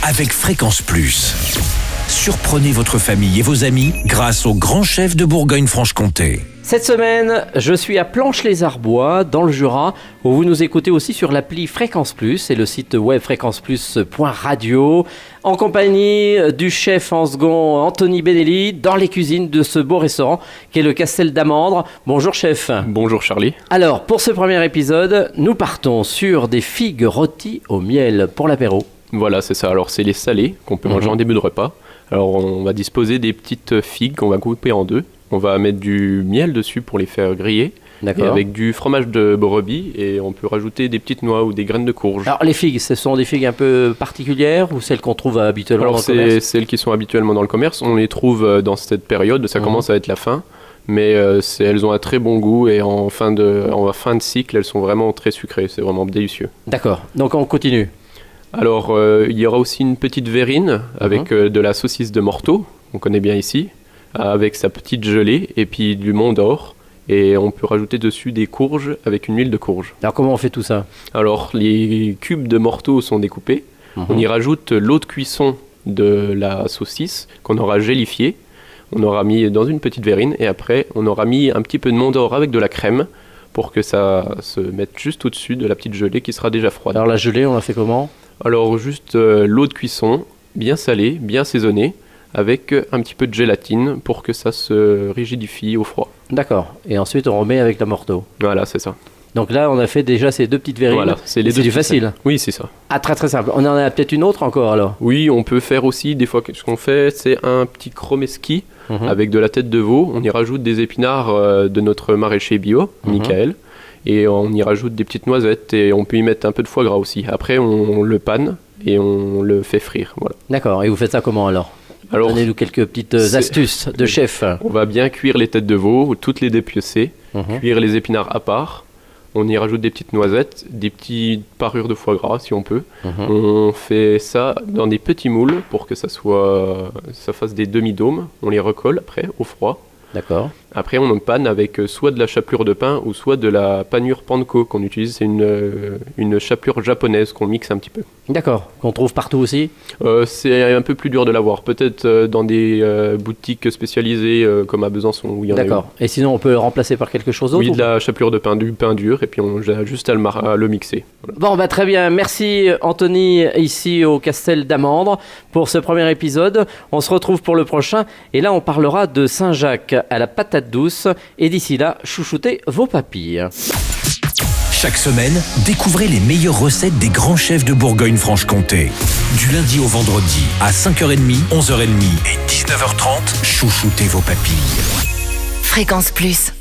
avec Fréquence Plus. Surprenez votre famille et vos amis grâce au grand chef de Bourgogne-Franche-Comté. Cette semaine, je suis à Planches-les-Arbois, dans le Jura, où vous nous écoutez aussi sur l'appli Fréquence Plus et le site web fréquenceplus.radio, en compagnie du chef en second Anthony Benelli, dans les cuisines de ce beau restaurant qu'est le Castel d'Amandre. Bonjour chef. Bonjour Charlie. Alors, pour ce premier épisode, nous partons sur des figues rôties au miel pour l'apéro. Voilà, c'est ça. Alors, c'est les salés qu'on peut manger en début de repas. Alors, on va disposer des petites figues qu'on va couper en deux. On va mettre du miel dessus pour les faire griller. D'accord. Et avec du fromage de brebis et on peut rajouter des petites noix ou des graines de courge. Alors, les figues, ce sont des figues un peu particulières ou celles qu'on trouve habituellement dans le commerce ? C'est celles qui sont habituellement dans le commerce. On les trouve dans cette période. Ça commence à être la fin. Mais elles ont un très bon goût et en fin de cycle, elles sont vraiment très sucrées. C'est vraiment délicieux. D'accord. Donc, on continue. Alors, il y aura aussi une petite verrine avec de la saucisse de Morteau, on connaît bien ici, avec sa petite gelée et puis du Mont d'Or. Et on peut rajouter dessus des courges avec une huile de courge. Alors, comment on fait tout ça ? Alors, les cubes de Morteau sont découpés. On y rajoute l'eau de cuisson de la saucisse qu'on aura gélifiée. On aura mis dans une petite verrine et après, on aura mis un petit peu de Mont d'Or avec de la crème pour que ça se mette juste au-dessus de la petite gelée qui sera déjà froide. Alors, la gelée, on la fait comment ? Alors juste l'eau de cuisson, bien salée, bien assaisonnée, avec un petit peu de gélatine pour que ça se rigidifie au froid. D'accord. Et ensuite, on remet avec la Morteau. Voilà, c'est ça. Donc là, on a fait déjà ces deux petites verrines. Voilà, c'est les deux. C'est du facile. Oui, c'est ça. Ah, très très simple. On en a peut-être une autre encore alors. Oui, on peut faire aussi, des fois, ce qu'on fait, c'est un petit chromeski avec de la tête de veau. On y rajoute des épinards de notre maraîcher bio, Michael. Et on y rajoute des petites noisettes et on peut y mettre un peu de foie gras aussi. Après, on le panne et on le fait frire. Voilà. D'accord. Et vous faites ça comment alors Donnez-nous quelques petites astuces de chef. On va bien cuire les têtes de veau, toutes les dépiocer, cuire les épinards à part. On y rajoute des petites noisettes, des petites parures de foie gras si on peut. On fait ça dans des petits moules pour que ça fasse des demi-dômes. On les recolle après au froid. D'accord. Après, on en panne avec soit de la chapelure de pain ou soit de la panure panko qu'on utilise. C'est une chapelure japonaise qu'on mixe un petit peu. D'accord. Qu'on trouve partout aussi ? C'est un peu plus dur de l'avoir. Peut-être dans des boutiques spécialisées comme à Besançon où il y en a. D'accord. Et sinon, on peut le remplacer par quelque chose d'autre ? Oui, de la chapelure de pain, du pain dur, et puis on a juste à le mixer. Voilà. Bon, bah très bien. Merci Anthony, ici au Castel d'Amandre, pour ce premier épisode. On se retrouve pour le prochain. Et là, on parlera de Saint-Jacques à la patate douce. Et d'ici là, chouchoutez vos papilles. Chaque semaine, découvrez les meilleures recettes des grands chefs de Bourgogne-Franche-Comté. Du lundi au vendredi, à 5h30, 11h30 et 19h30, chouchoutez vos papilles. Fréquence Plus.